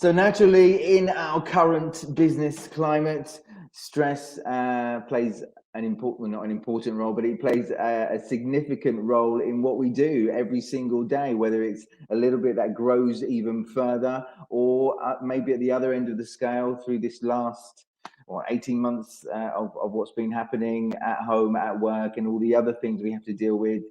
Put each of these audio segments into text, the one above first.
So naturally, in our current business climate, stress plays an important, not an important role, but it plays a significant role in what we do every single day, whether it's a little bit that grows even further, or maybe at the other end of the scale through this last 18 months of what's been happening at home, at work, and all the other things we have to deal with,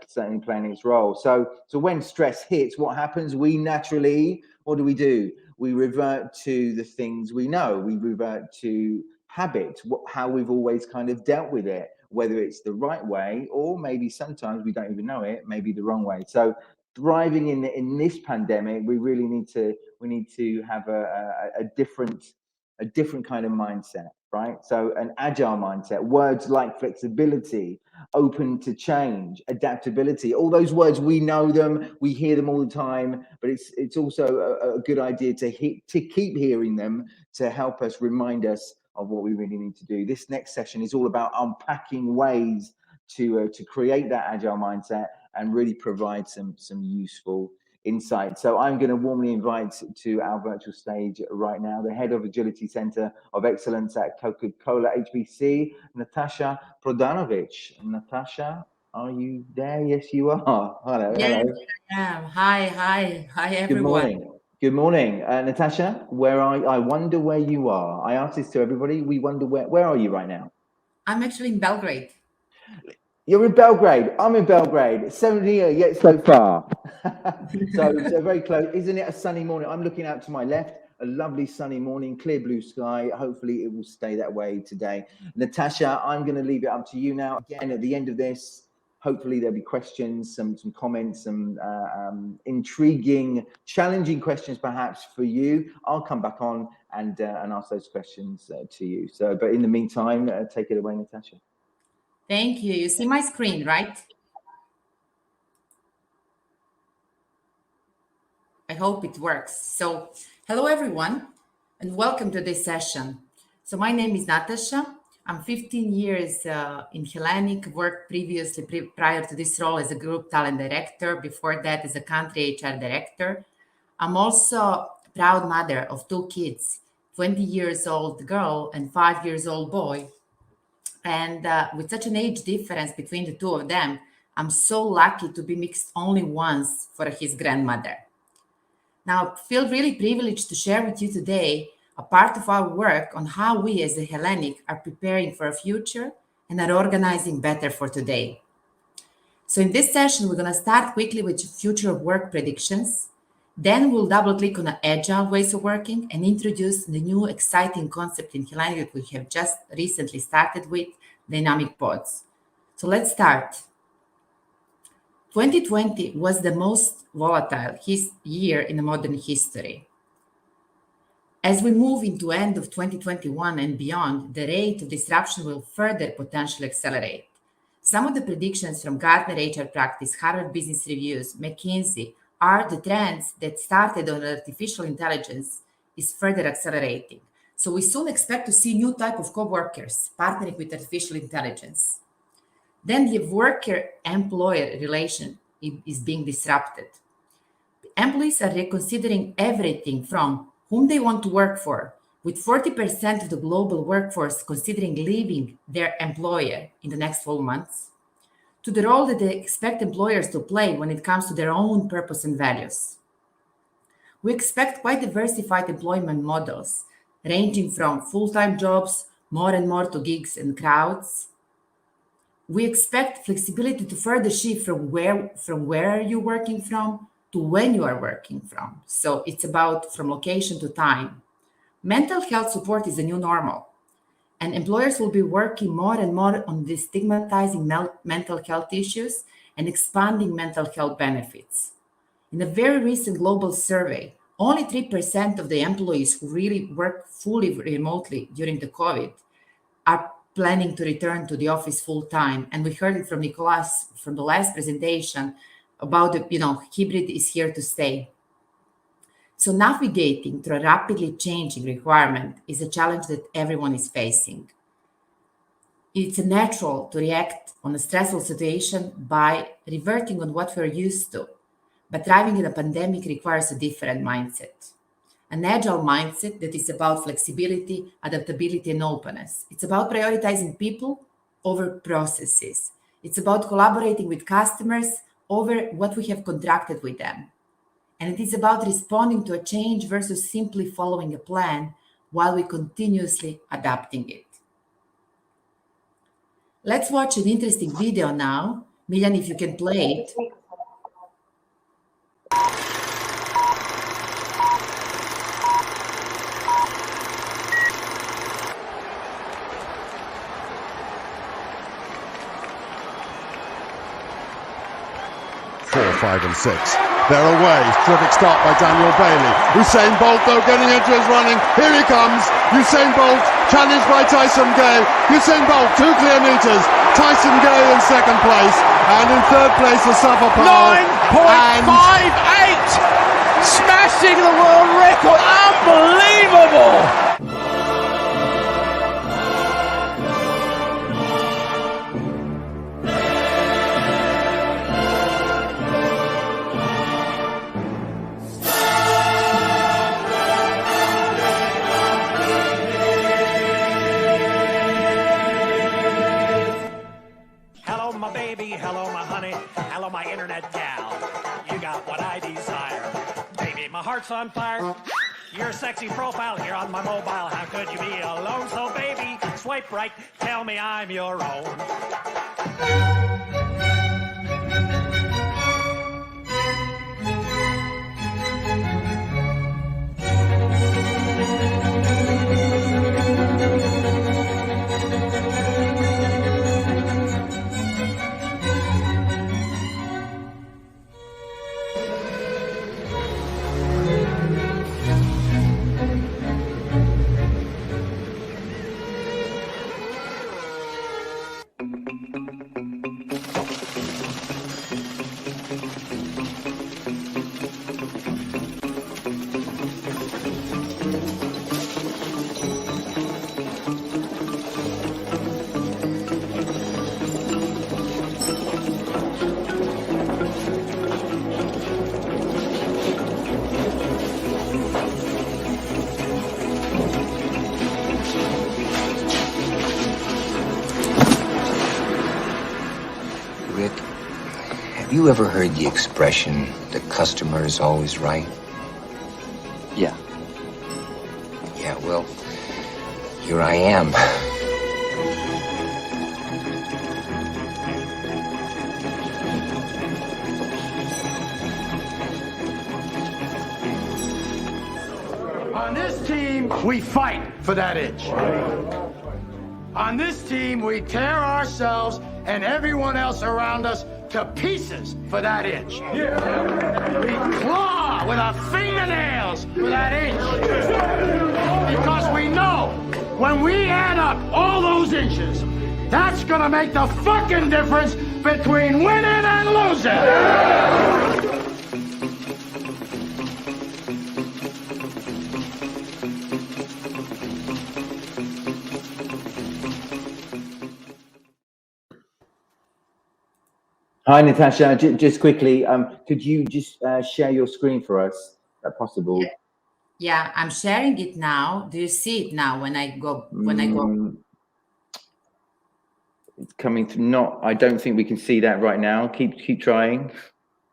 certainly playing its role. So when stress hits, what happens? We naturally, what do? We revert to the things we know. We revert to habit, how we've always kind of dealt with it, whether it's the right way or maybe sometimes we don't even know it, maybe the wrong way. So thriving in this pandemic, we really need to have a different kind of mindset, right? So an agile mindset, words like flexibility, open to change, adaptability, all those words, we know them, we hear them all the time, but it's also a good idea to keep hearing them to help us, remind us of what we really need to do. This next session is all about unpacking ways to create that agile mindset and really provide some useful insight. So I'm going to warmly invite to our virtual stage right now the head of Agility Center of Excellence at Coca-Cola HBC, Natasa Prodanovic. Natasa, are you there? Yes, you are. Hello. Yes, Hello. I am. Hi, Good everyone. morning. Good morning, Natasa. Where are you? I wonder where you are. I ask this to everybody. We wonder where are you right now? I'm actually in Belgrade. You're in Belgrade. I'm in Belgrade. 70 yet so far. so very close. Isn't it a sunny morning? I'm looking out to my left. A lovely sunny morning, clear blue sky. Hopefully it will stay that way today. Natasa, I'm going to leave it up to you now. Again, at the end of this, hopefully there'll be questions, some comments, some intriguing, challenging questions perhaps for you. I'll come back on and ask those questions to you. So, but in the meantime, take it away, Natasa. Thank you. You see my screen, right? I hope it works. So, hello, everyone, and welcome to this session. So, my name is Natasa. I'm 15 years in Hellenic, worked previously, prior to this role, as a group talent director, before that as a country HR director. I'm also a proud mother of two kids, 20 years old girl and 5 years old boy. And with such an age difference between the two of them, I'm so lucky to be mixed only once for his grandmother. Now, I feel really privileged to share with you today a part of our work on how we as a Hellenic are preparing for a future and are organizing better for today. So in this session, we're going to start quickly with future of work predictions. Then we'll double click on agile ways of working and introduce the new exciting concept in Hellenic that we have just recently started with, dynamic pods. So let's start. 2020 was the most volatile year in the modern history. As we move into end of 2021 and beyond, the rate of disruption will further potentially accelerate. Some of the predictions from Gartner HR Practice, Harvard Business Reviews, McKinsey are the trends that started on artificial intelligence is further accelerating. So we soon expect to see new type of co-workers partnering with artificial intelligence. Then the worker-employer relation is being disrupted. Employees are reconsidering everything from whom they want to work for, with 40% of the global workforce considering leaving their employer in the next 12 months, to the role that they expect employers to play when it comes to their own purpose and values. We expect quite diversified employment models, ranging from full-time jobs more and more to gigs and crowds. We expect flexibility to further shift from where are you working from to when you are working from. So it's about from location to time. Mental health support is the new normal, and employers will be working more and more on destigmatizing mental health issues and expanding mental health benefits. In a very recent global survey, only 3% of the employees who really work fully remotely during the COVID are planning to return to the office full time. And we heard it from Nicolas from the last presentation about the, hybrid is here to stay. So navigating through a rapidly changing requirement is a challenge that everyone is facing. It's natural to react on a stressful situation by reverting on what we're used to, but thriving in a pandemic requires a different mindset. An agile mindset that is about flexibility, adaptability, and openness. It's about prioritizing people over processes. It's about collaborating with customers over what we have contracted with them. And it is about responding to a change versus simply following a plan while we continuously adapting it. Let's watch an interesting video now. Miljan, if you can play it. Four, 5 and 6. They're away. Terrific start by Daniel Bailey. Usain Bolt, though, getting into his running. Here he comes. Usain Bolt, challenged by Tyson Gay. Usain Bolt, 2 clear meters. Tyson Gay in second place. And in third place, the Safa Powell. 9.58! Smashing the world record. Unbelievable! Hello, my honey. Hello, my internet gal. You got what I desire. Baby, my heart's on fire. Your sexy profile here on my mobile. How could you be alone? So, baby, swipe right. Tell me I'm your own. Have you ever heard the expression, the customer is always right? Yeah. Yeah, well, here I am. On this team, we fight for that itch. On this team, we tear ourselves and everyone else around us to pieces for that itch. We claw with our fingernails for that itch. Because we know when we add up all those inches, that's gonna make the fucking difference between winning and losing. Hi, Natasha. Just quickly, could you just share your screen for us, if possible? Yeah, I'm sharing it now. Do you see it now when I go? It's coming through. Not. I don't think we can see that right now. Keep trying.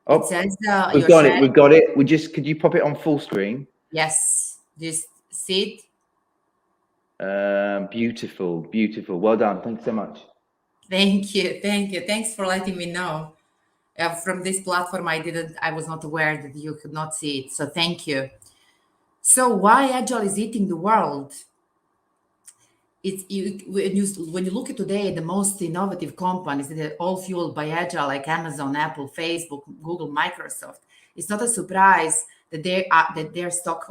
Oh, it says we've got it. We've got it. Could you pop it on full screen? Yes. Do you see it? Beautiful, beautiful. Well done. Thanks so much. Thank you. Thanks for letting me know. From this platform, I was not aware that you could not see it. So thank you. So why Agile is eating the world? When you look at today, the most innovative companies that are all fueled by Agile, like Amazon, Apple, Facebook, Google, Microsoft, it's not a surprise that their stock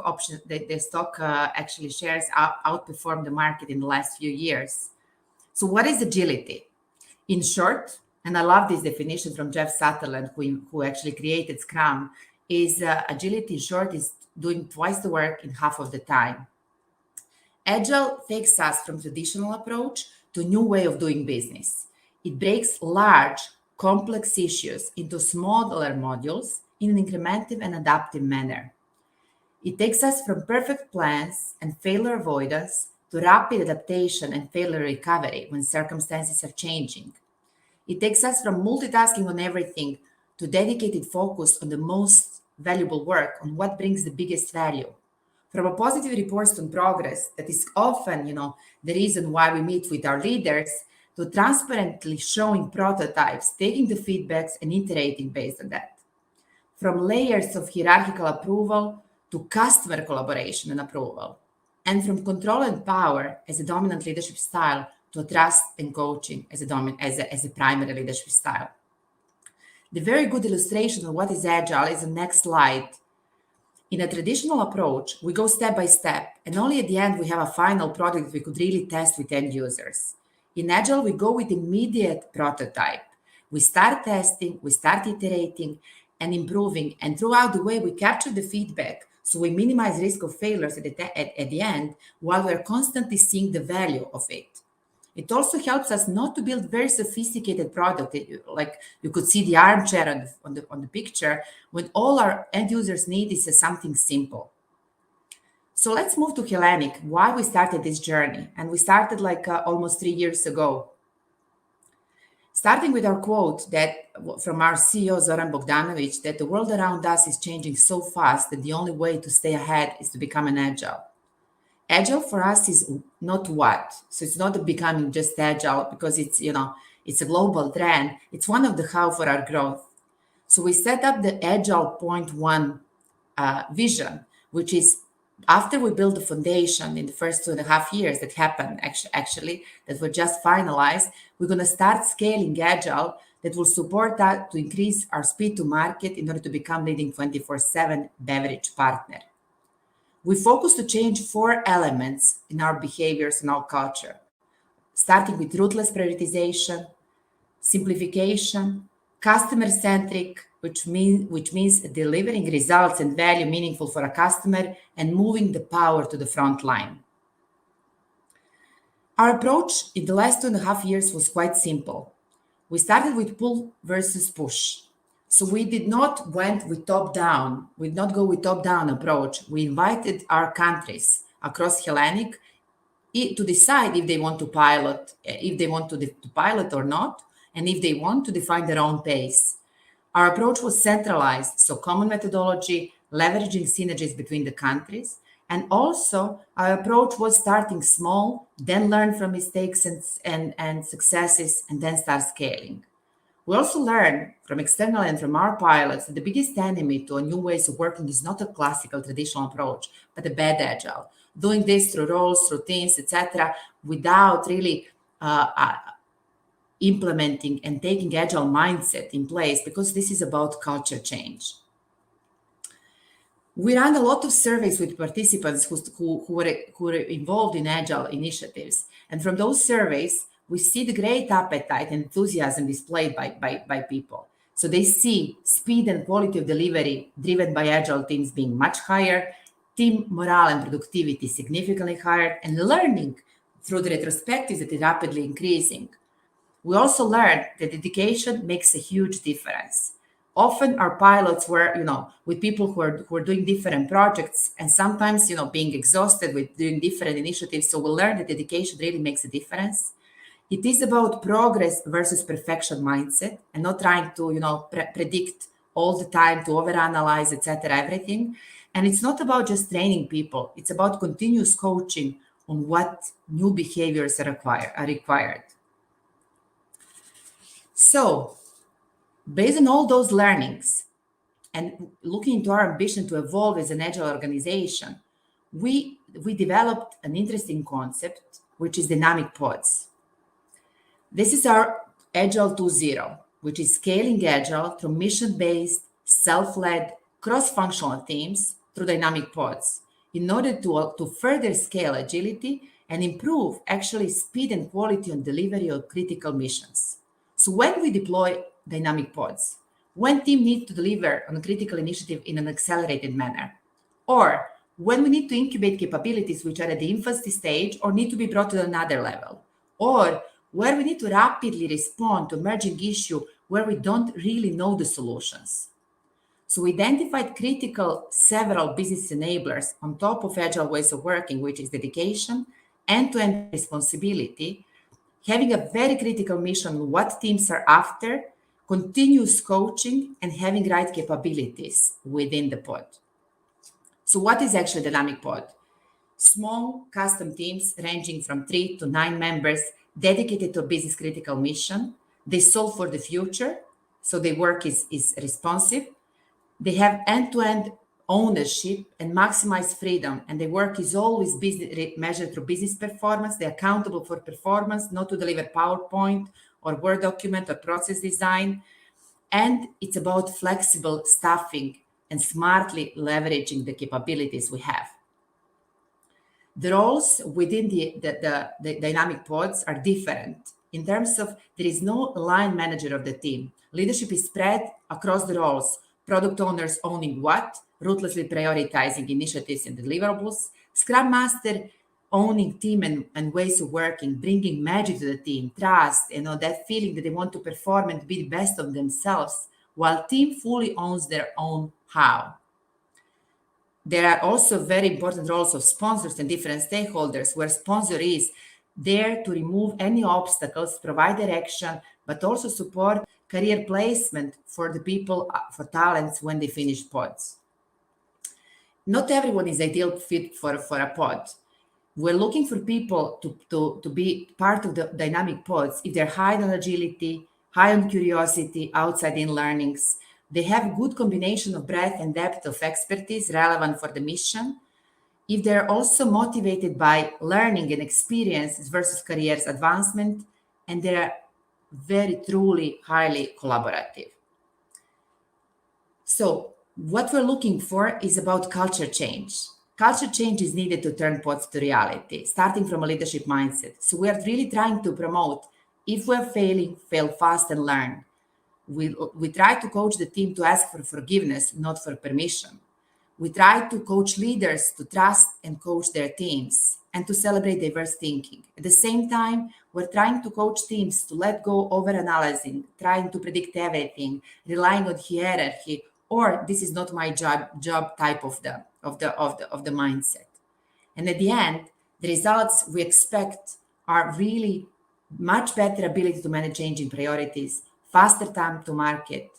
actually shares outperformed the market in the last few years. So what is agility? In short, and I love this definition from Jeff Sutherland, who actually created Scrum, is agility in short is doing twice the work in half of the time. Agile takes us from traditional approach to a new way of doing business. It breaks large, complex issues into smaller modules in an incremental and adaptive manner. It takes us from perfect plans and failure avoidance to rapid adaptation and failure recovery when circumstances are changing. It takes us from multitasking on everything to dedicated focus on the most valuable work, on what brings the biggest value. From a positive report on progress that is often, the reason why we meet with our leaders, to transparently showing prototypes, taking the feedbacks and iterating based on that. From layers of hierarchical approval to customer collaboration and approval, and from control and power as a dominant leadership style to trust and coaching as a primary leadership style. The very good illustration of what is agile is the next slide. In a traditional approach, we go step by step, and only at the end we have a final product we could really test with end users. In agile, we go with immediate prototype. We start testing, we start iterating and improving, and throughout the way we capture the feedback, so we minimize risk of failures at the end, while we're constantly seeing the value of it. It also helps us not to build very sophisticated product, like you could see the armchair on the picture, when all our end users need is something simple. So let's move to Hellenic, why we started this journey. And we started almost 3 years ago. Starting with our quote from our CEO, Zoran Bogdanovic, that the world around us is changing so fast that the only way to stay ahead is to become an agile. Agile for us is not what. So it's not becoming just agile because it's a global trend. It's one of the how for our growth. So we set up the Agile 0.1 vision, which is after we build the foundation in the first 2.5 years that happened, actually, that were just finalized, we're going to start scaling Agile that will support us to increase our speed to market in order to become leading 24/7 beverage partner. We focus to change 4 elements in our behaviors and our culture, starting with ruthless prioritization, simplification, customer-centric, which means delivering results and value meaningful for a customer and moving the power to the front line. Our approach in the last 2.5 years was quite simple. We started with pull versus push. So we did not went with top-down. We did not go with top-down approach. We invited our countries across Hellenic to decide if they want to pilot, pilot or not, and if they want to define their own pace. Our approach was centralized, so common methodology, leveraging synergies between the countries, and also our approach was starting small, then learn from mistakes and successes, and then start scaling. We also learned from external and from our pilots that the biggest enemy to a new ways of working is not a classical traditional approach, but a bad agile. Doing this through roles, routines, etc., without really implementing and taking agile mindset in place, because this is about culture change. We ran a lot of surveys with participants who were involved in agile initiatives, and from those surveys, we see the great appetite and enthusiasm displayed by people. So they see speed and quality of delivery driven by agile teams being much higher, team morale and productivity significantly higher, and learning through the retrospectives that is rapidly increasing. We also learned that dedication makes a huge difference. Often our pilots were, with people who are doing different projects and sometimes, being exhausted with doing different initiatives. So we learned that dedication really makes a difference. It is about progress versus perfection mindset and not trying to, predict all the time, to overanalyze, etc., everything. And it's not about just training people. It's about continuous coaching on what new behaviors are required. So, based on all those learnings and looking into our ambition to evolve as an agile organization, we developed an interesting concept, which is dynamic pods. This is our Agile 2.0, which is scaling agile through mission-based, self-led, cross-functional teams through dynamic pods in order to further scale agility and improve actually speed and quality on delivery of critical missions. So when we deploy dynamic pods, when team needs to deliver on a critical initiative in an accelerated manner, or when we need to incubate capabilities which are at the infancy stage or need to be brought to another level, or where we need to rapidly respond to emerging issue where we don't really know the solutions. So we identified several business enablers on top of agile ways of working, which is dedication, end-to-end responsibility, having a very critical mission on what teams are after, continuous coaching, and having right capabilities within the pod. So what is actually dynamic pod? Small custom teams ranging from 3 to 9 members dedicated to a business critical mission. They solve for the future, so their work is responsive. They have end-to-end ownership and maximize freedom, and their work is always measured through business performance. They're accountable for performance, not to deliver PowerPoint or Word document or process design. And it's about flexible staffing and smartly leveraging the capabilities we have. The roles within the dynamic pods are different in terms of there is no line manager of the team. Leadership is spread across the roles. Product owners owning what, ruthlessly prioritizing initiatives and deliverables. Scrum Master owning team and ways of working, bringing magic to the team, trust, that feeling that they want to perform and be the best of themselves, while team fully owns their own how. There are also very important roles of sponsors and different stakeholders, where sponsor is there to remove any obstacles, provide direction, but also support career placement for the people, for talents when they finish pods. Not everyone is ideal fit for a pod. We're looking for people to be part of the dynamic pods if they're high on agility, high on curiosity, outside-in learnings. They have good combination of breadth and depth of expertise relevant for the mission. If they're also motivated by learning and experience versus careers advancement, and they're very truly highly collaborative. So what we're looking for is about culture change. Culture change is needed to turn pods to reality, starting from a leadership mindset. So we are really trying to promote, if we're failing, fail fast and learn. We try to coach the team to ask for forgiveness, not for permission. We try to coach leaders to trust and coach their teams and to celebrate diverse thinking. At the same time, we're trying to coach teams to let go over-analyzing, trying to predict everything, relying on hierarchy, or this is not my job type of the mindset. And at the end, the results we expect are really much better ability to manage changing priorities, faster time to market,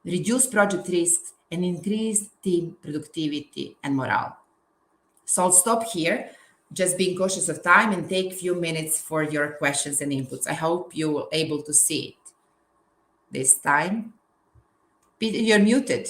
reduce project risks, and increase team productivity and morale. So I'll stop here, just being cautious of time, and take a few minutes for your questions and inputs. I hope you were able to see it this time. Peter, you're muted.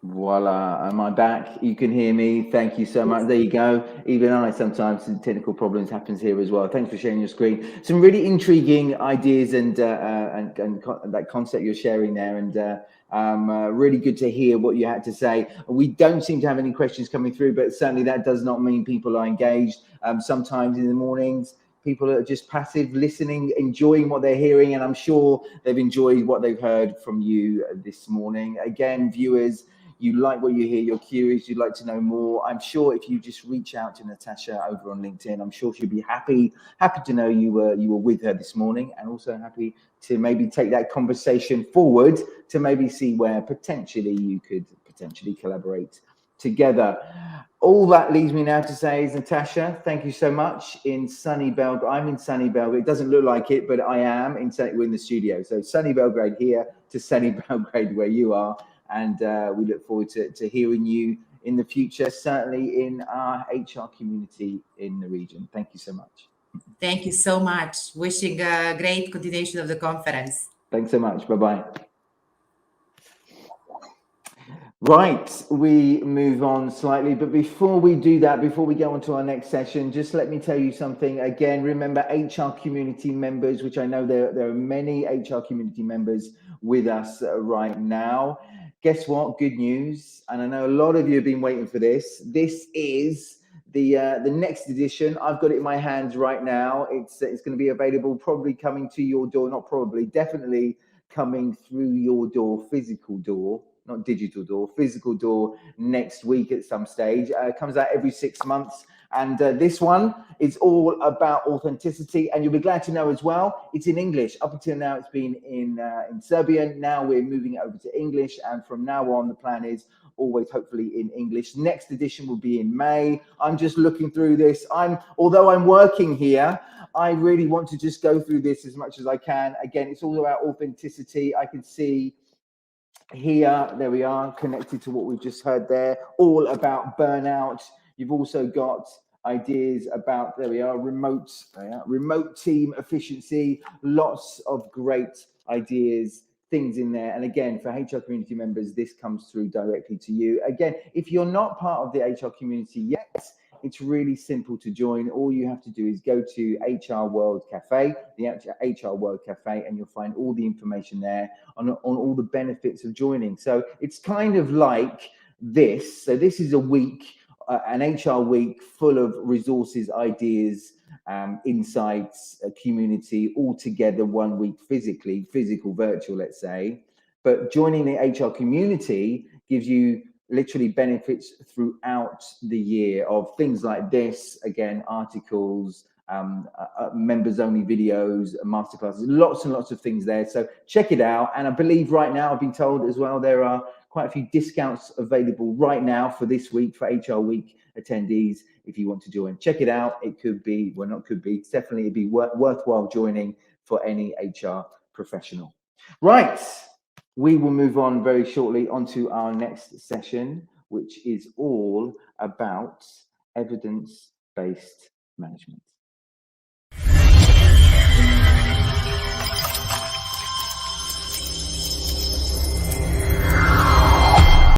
Voila, am I back? You can hear me. Thank you so much. There you go. Even I sometimes, technical problems happens here as well. Thanks for sharing your screen. Some really intriguing ideas and that concept you're sharing there, and really good to hear what you had to say. We don't seem to have any questions coming through, but certainly that does not mean people are engaged. Sometimes in the mornings, people are just passive listening, enjoying what they're hearing, and I'm sure they've enjoyed what they've heard from you this morning. Again, viewers, you like what you hear, you're curious, you'd like to know more. I'm sure if you just reach out to Natasa over on LinkedIn, I'm sure she'll be happy to know you were with her this morning, and also happy to maybe take that conversation forward to maybe see where potentially you could collaborate together. All that leaves me now to say is, Natasa, thank you so much in sunny Belgrade. I'm in sunny Belgrade. It doesn't look like it, but I am. We're in the studio. So sunny Belgrade here to sunny Belgrade where you are. And we look forward to hearing you in the future, certainly in our HR community in the region. Thank you so much. Thank you so much. Wishing a great continuation of the conference. Thanks so much. Bye-bye. Right, we move on slightly, but before we do that, before we go on to our next session, just let me tell you something. Again, remember HR community members, which I know there are many HR community members with us right now. Guess what? Good news. And I know a lot of you have been waiting for this. This is the next edition. I've got it in my hands right now. It's going to be available, probably coming to your door, not probably, definitely coming through your door, physical door. Not digital door, physical door next week at some stage. It comes out every 6 months. And this one It's all about authenticity, and you'll be glad to know as well, it's in English. Up until now, it's been in Serbian. Now we're moving it over to English, and from now on, the plan is always hopefully in English. Next edition will be in May. I'm just looking through this. Although I'm working here, I really want to just go through this as much as I can. Again, it's all about authenticity. I can see here, there we are, connected to what we've just heard there, all about burnout. You've also got ideas about, there we are, remote team efficiency, lots of great ideas, things in there. And again, for HR community members, this comes through directly to you. Again, if you're not part of the HR community yet, it's really simple to join. All you have to do is go to HR World Cafe, the HR World Cafe, and you'll find all the information there on all the benefits of joining. So it's kind of like this. So this is a week, an HR week full of resources, ideas, insights, a community, all together 1 week physical, virtual, let's say. But joining the HR community gives you literally benefits throughout the year of things like this, again, articles, members only videos, masterclasses, lots and lots of things there. So check it out. And I believe right now, I've been told as well, there are quite a few discounts available right now for this week, for HR Week attendees. If you want to join, check it out. It could be, well, not could be, it's definitely it'd be worthwhile joining for any HR professional. Right. We will move on very shortly onto our next session, which is all about evidence-based management.